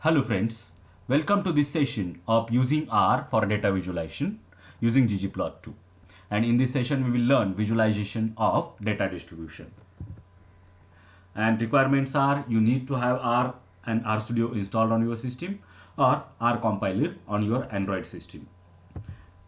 Hello friends, welcome to this session of using R for data visualization using ggplot2. And in this session we will learn visualization of data distribution. And requirements are you need to have R and RStudio installed on your system or R compiler on your Android system.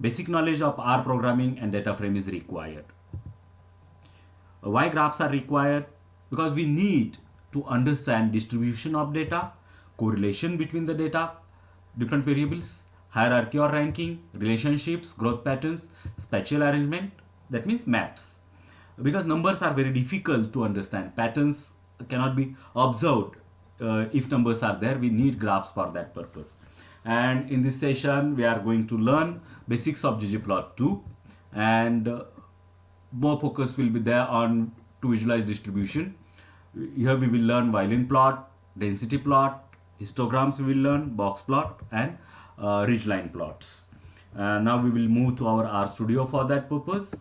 Basic knowledge of R programming and data frame is required. Why graphs are required? Because we need to understand distribution of data, correlation between the data, different variables, hierarchy or ranking, relationships, growth patterns, spatial arrangement, that means maps. Because numbers are very difficult to understand, patterns cannot be observed if numbers are there, we need graphs for that purpose. And in this session, we are going to learn basics of ggplot2 and more focus will be there on to visualize distribution. Here we will learn Violin plot, density plot, histograms we will learn, box plot and ridgeline plots. Now we will move to our RStudio for that purpose.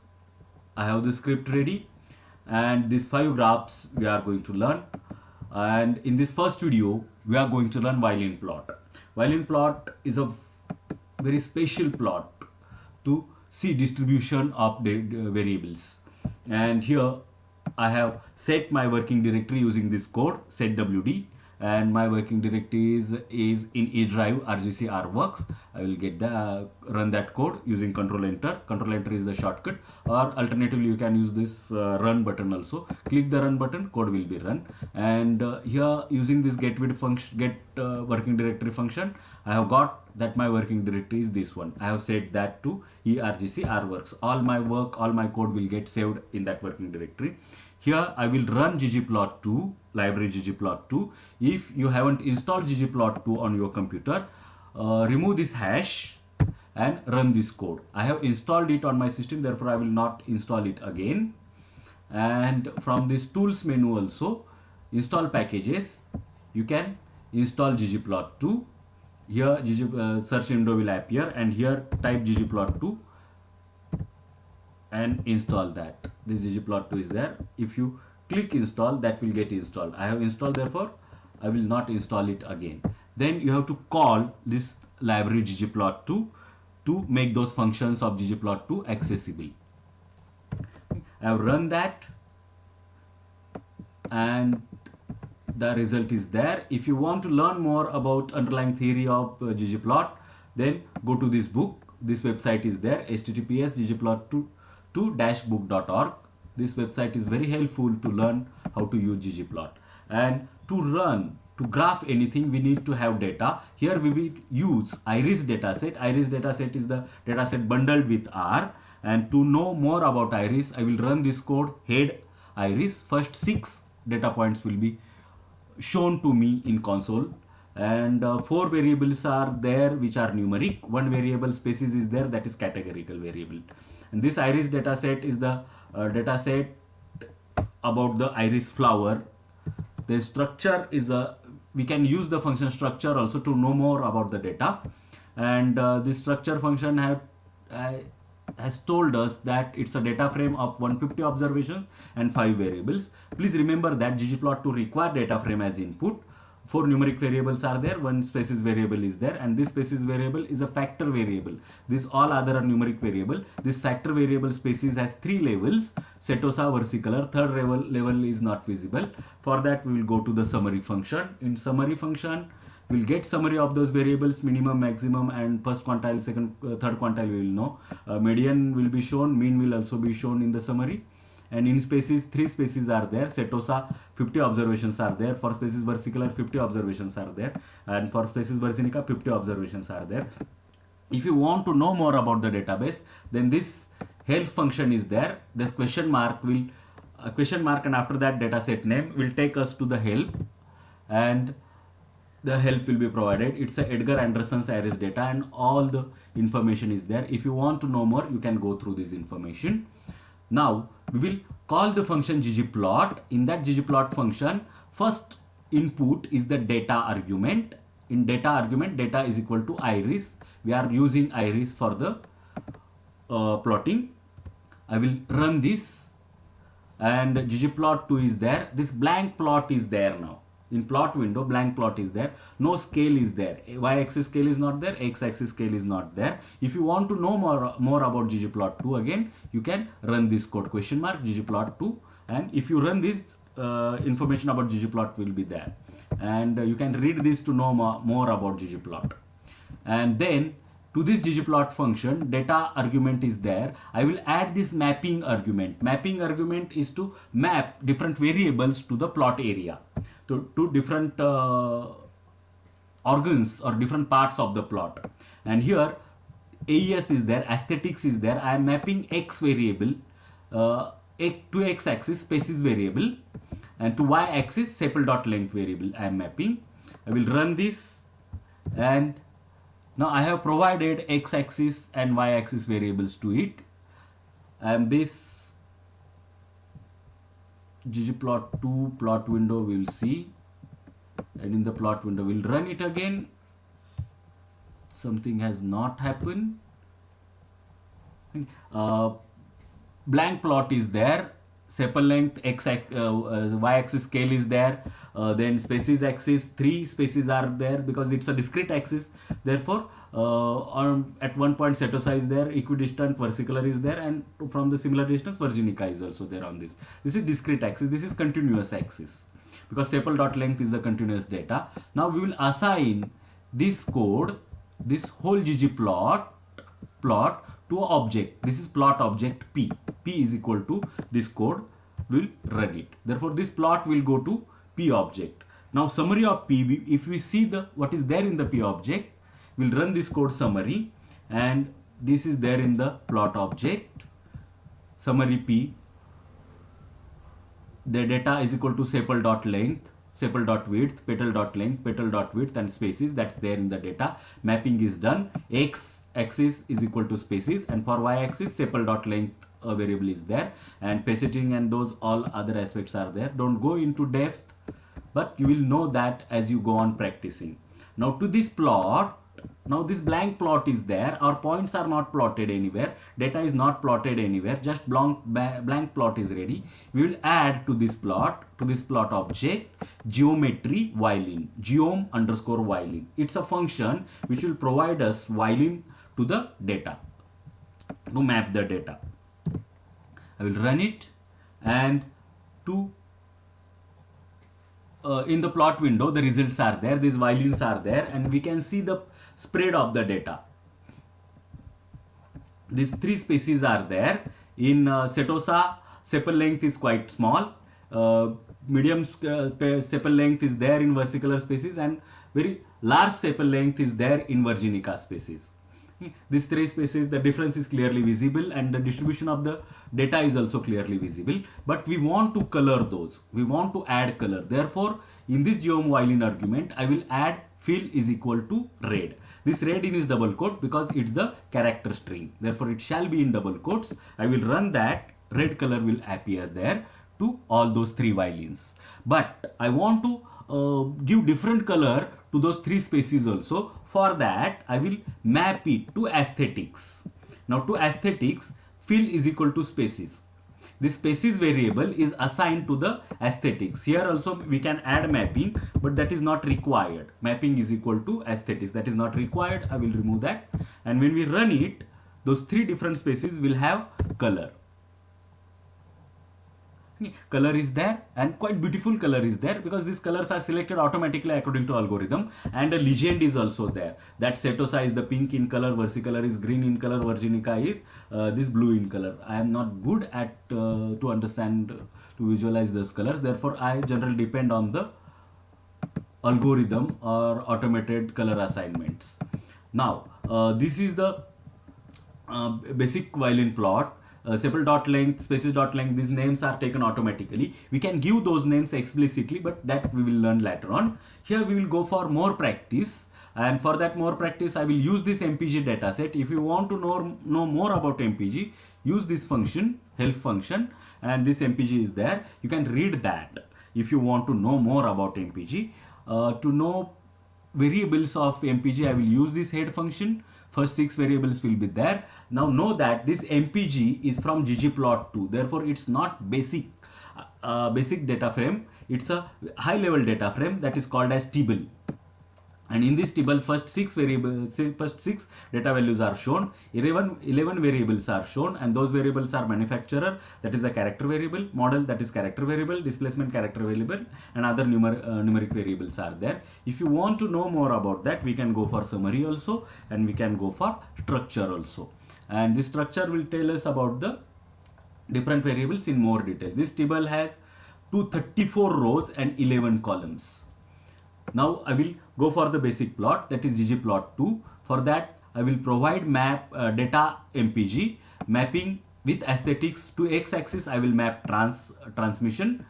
I have the script ready and these 5 graphs we are going to learn. And in this first video, we are going to learn Violin plot. Violin plot is a very special plot to see distribution of the variables. And here I have set my working directory using this code setwd, and my working directory is in E drive rgc rworks. I will get the run that code using control enter. Control enter is the shortcut, or alternatively you can use this run button also. Click the run button, code will be run. And here using this get working directory function, I have got that my working directory is this one. I have set that to ergc rworks. All my work, all my code will get saved in that working directory. Here I will run ggplot2, library ggplot2. If you haven't installed ggplot2 on your computer, remove this hash and run this code. I have installed it on my system, therefore I will not install it again. And from this tools menu also, install packages, you can install ggplot2. Here search window will appear and here type ggplot2 and install that. This ggplot2 is there. If you click install, that will get installed. I have installed, therefore I will not install it again. Then you have to call this library ggplot2 to make those functions of ggplot2 accessible. I have run that and the result is there. If you want to learn more about underlying theory of ggplot, then go to this book. This website is there, https ggplot2-book.org. This website is very helpful to learn how to use ggplot. And to graph anything, we need to have data. Here we will use iris dataset. Iris dataset is the dataset bundled with R. And to know more about iris, I will run this code head iris. First 6 data points will be shown to me in console, and 4 variables are there which are numeric. 1 variable species is there, that is categorical variable. And this iris dataset is the dataset about the iris flower. The structure is we can use the function structure also to know more about the data. And this structure function has told us that it's a data frame of 150 observations and 5 variables. Please remember that ggplot2 require data frame as input. 4 numeric variables are there, 1 species variable is there, and this species variable is a factor variable. This all other are numeric variable. This factor variable species has 3 levels, setosa, versicolor. 3rd level is not visible. For that we will go to the summary function. In summary function, we'll get summary of those variables, minimum, maximum, and first quantile, third quantile we will know. Median will be shown, mean will also be shown in the summary. And in species, 3 species are there. Setosa, 50 observations are there. For species versicolor, 50 observations are there. And for species virginica, 50 observations are there. If you want to know more about the database, then this help function is there. This question mark and after that dataset name will take us to the help, and the help will be provided. It's a Edgar Anderson's iris data and all the information is there. If you want to know more, you can go through this information. Now we will call the function ggplot. In that ggplot function, first input is the data argument. In data argument, data is equal to iris. We are using iris for the plotting. I will run this and ggplot2 is there. This blank plot is there now. In plot window, blank plot is there, no scale is there, y-axis scale is not there, x-axis scale is not there. If you want to know more about ggplot2, again you can run this code ggplot2, and if you run this, information about ggplot will be there, and you can read this to know more about ggplot. And then to this ggplot function, data argument is there. I will add this mapping argument. Mapping argument is to map different variables to the plot area, to different organs or different parts of the plot. And here AES is there, aesthetics is there. I am mapping x variable, to x-axis species variable, and to y-axis Sepal.Length variable I am mapping. I will run this, and now I have provided x-axis and y-axis variables to it, and this ggplot2 plot window we will see, and in the plot window we'll run it again. Something has not happened. Blank plot is there, Sepal.Length, y-axis scale is there, then species axis, 3 species are there because it's a discrete axis. Therefore, at one point setosa is there, equidistant versicolor is there, and from the similar distance virginica is also there on this. This is discrete axis, this is continuous axis, because Sepal.Length is the continuous data. Now we will assign this code, this whole ggplot to an object. This is plot object P. P is equal to this code, will run it. Therefore, this plot will go to P object. Now, summary of P, if we see what is there in the P object, we'll run this code summary, and this is there in the plot object. Summary P, the data is equal to Sepal.Length, Sepal.Width, petal.length, petal.width, and species. That's there in the data. Mapping is done. X-axis is equal to species, and for y-axis Sepal.Length variable is there, and faceting and those all other aspects are there. Don't go into depth, but you will know that as you go on practicing. Now to this plot, now this blank plot is there. Our points are not plotted anywhere, data is not plotted anywhere, just blank plot is ready. We will add to this plot object geometry violin, geom_violin. It's a function which will provide us violin to the data, to map the data. I will run it, and in the plot window the results are there, these violins are there, and we can see the spread of the data. These 3 species are there. In setosa, Sepal.Length is quite small, medium Sepal.Length is there in versicolor species, and very large Sepal.Length is there in virginica species. These 3 species, the difference is clearly visible, and the distribution of the data is also clearly visible, but we want to color those, we want to add color. Therefore, in this geom_violin argument, I will add fill is equal to red. This red in is double quote because it's the character string, therefore it shall be in double quotes. I will run that, red color will appear there to all those 3 violins, but I want to give different color to those 3 species also. For that, I will map it to aesthetics. Now to aesthetics, fill is equal to species. This species variable is assigned to the aesthetics. Here also we can add mapping, but that is not required. Mapping is equal to aesthetics, that is not required. I will remove that, and when we run it, those 3 different species will have color. Color is there, and quite beautiful color is there, because these colors are selected automatically according to algorithm, and a legend is also there, that setosa is the pink in color, versicolor is green in color, virginica is this blue in color. I am not good at to understand, to visualize those colors, therefore I generally depend on the algorithm or automated color assignments. Now this is the basic violin plot. Sepal.Length, species.Length, these names are taken automatically. We can give those names explicitly, but that we will learn later on. Here we will go for more practice, and for that more practice I will use this MPG dataset. If you want to know more about MPG, use this function, help function, and this MPG is there. You can read that if you want to know more about MPG. To know variables of MPG, I will use this head function. First 6 variables will be there. Now know that this MPG is from ggplot2, therefore it's not basic data frame. it's a high level data frame that is called as table. And in this table, first six data values are shown. 11 variables are shown, and those variables are manufacturer, that is the character variable, model, that is character variable, displacement character variable, and other numeric variables are there. If you want to know more about that, we can go for summary also, and we can go for structure also. And this structure will tell us about the different variables in more detail. This table has 234 rows and 11 columns. Now I will go for the basic plot, that is ggplot2. For that I will provide map data mpg mapping with aesthetics. To x-axis I will map transmission,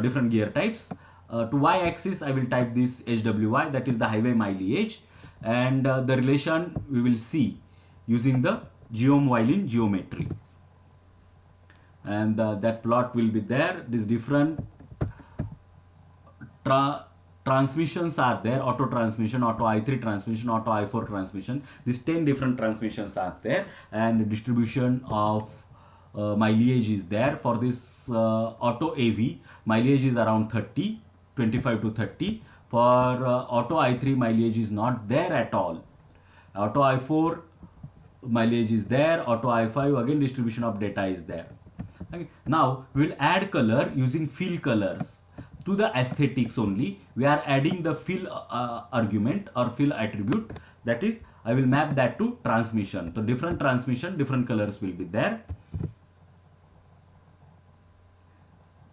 different gear types. To y-axis I will type this HWY, that is the highway mileage, and the relation we will see using the Violin geometry. And that plot will be there. These different transmissions are there: auto transmission, auto I3 transmission, auto I4 transmission. These 10 different transmissions are there, and the distribution of mileage is there. For this auto AV, mileage is around 30, 25 to 30. For auto I3, mileage is not there at all. Auto I4 mileage is there. Auto I5, again distribution of data is there. Okay. Now we will add color using fill colors. To the aesthetics only, we are adding the fill argument or fill attribute, that is I will map that to transmission. So different transmission, different colors will be there.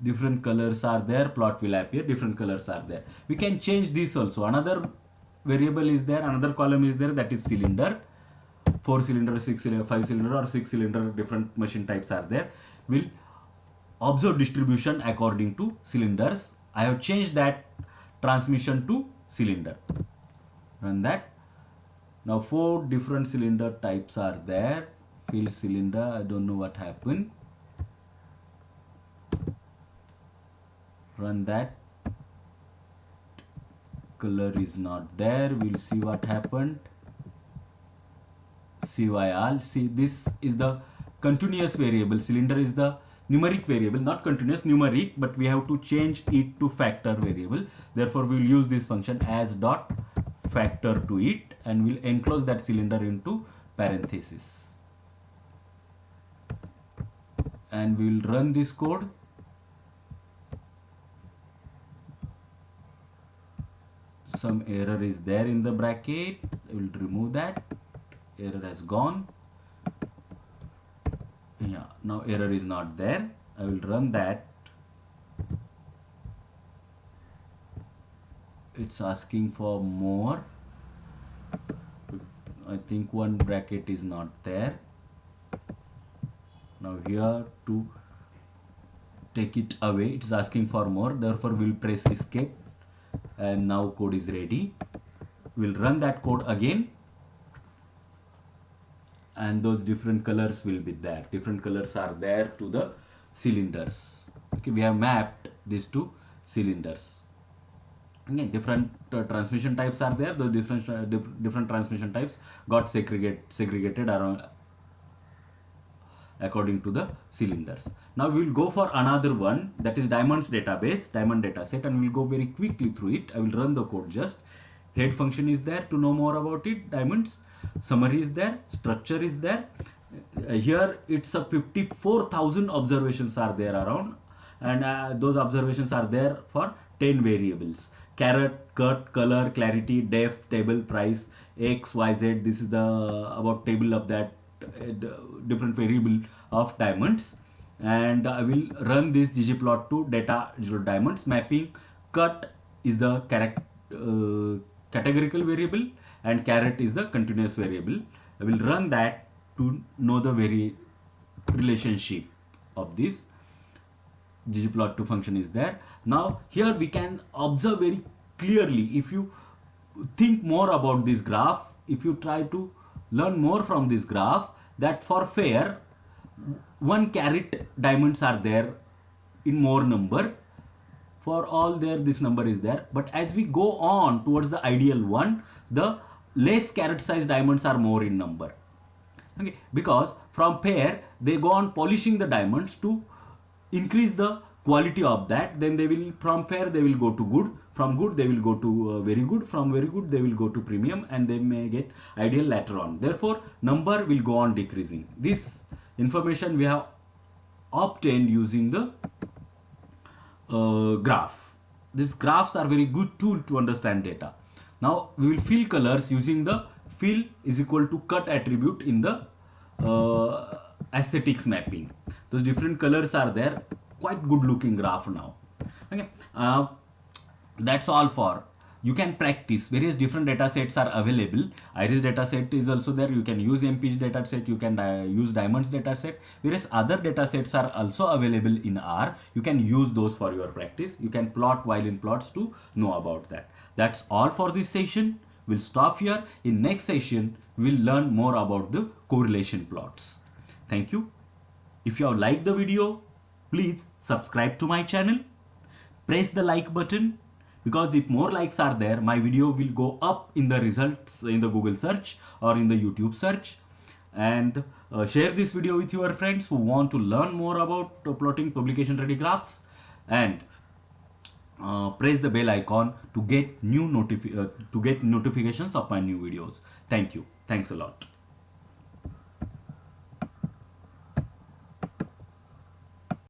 Different colors are there, plot will appear, different colors are there. We can change this also. Another variable is there, another column is there, that is cylinder. 4 cylinder, 6 cylinder, 5 cylinder or 6 cylinder, different machine types are there. We'll observe distribution according to cylinders. I have changed that transmission to cylinder. Run that. Now 4 different cylinder types are there. Fill cylinder, I don't know what happened. Run that. Color is not there. We'll see what happened. CYL. See, this is the continuous variable. Cylinder is the numeric variable, not continuous, numeric, but we have to change it to factor variable. Therefore we will use this function as dot factor to it, and we'll enclose that cylinder into parenthesis, and we will run this code. Some error is there in the bracket. I will remove that. Error has gone. Yeah, now error is not there. I will run that. It's asking for more. I think one bracket is not there. Now here to take it away, it's asking for more. Therefore we'll press escape, and now code is ready. We'll run that code again, and those different colors will be there. Different colors are there to the cylinders. Okay, we have mapped these to cylinders. Okay, different transmission types are there. Those different transmission types got segregated around according to the cylinders. Now we will go for another one, that is diamonds database, diamond data set, and we will go very quickly through it. I will run the code just. Head function is there to know more about it. Diamonds. Summary is there, structure is there. Here it's a 54,000 observations are there around, and those observations are there for 10 variables: carat, cut, color, clarity, depth, table, price, x, y, z. This is the about table of that different variable of diamonds. And I will run this ggplot2 data diamonds mapping. Cut is the categorical variable, and carat is the continuous variable. I will run that to know the relationship of this. ggplot2 function is there. Now here we can observe very clearly. If you think more about this graph, if you try to learn more from this graph, that for fair 1 carat diamonds are there in more number. For all there, this number is there. But as we go on towards the ideal one, the less carat size diamonds are more in number. Okay, because from pair they go on polishing the diamonds to increase the quality of that, then they will, from fair they will go to good, from good they will go to very good, from very good they will go to premium, and they may get ideal later on. Therefore number will go on decreasing. This information we have obtained using the graph. These graphs are very good tool to understand data. Now we will fill colors using the fill is equal to cut attribute in the aesthetics mapping. Those different colors are there. Quite good looking graph now. Okay, that's all for. You can practice. Various different data sets are available. Iris data set is also there. You can use MPG data set. You can use Diamonds data set. Various other data sets are also available in R. You can use those for your practice. You can plot Violin plots to know about that. That's all for this session. We'll stop here. In next session, we'll learn more about the correlation plots. Thank you. If you have liked the video, please subscribe to my channel. Press the like button, because if more likes are there, my video will go up in the results in the Google search or in the YouTube search. And share this video with your friends who want to learn more about plotting publication ready graphs, and press the bell icon to get notifications of my new videos. Thank you. Thanks a lot.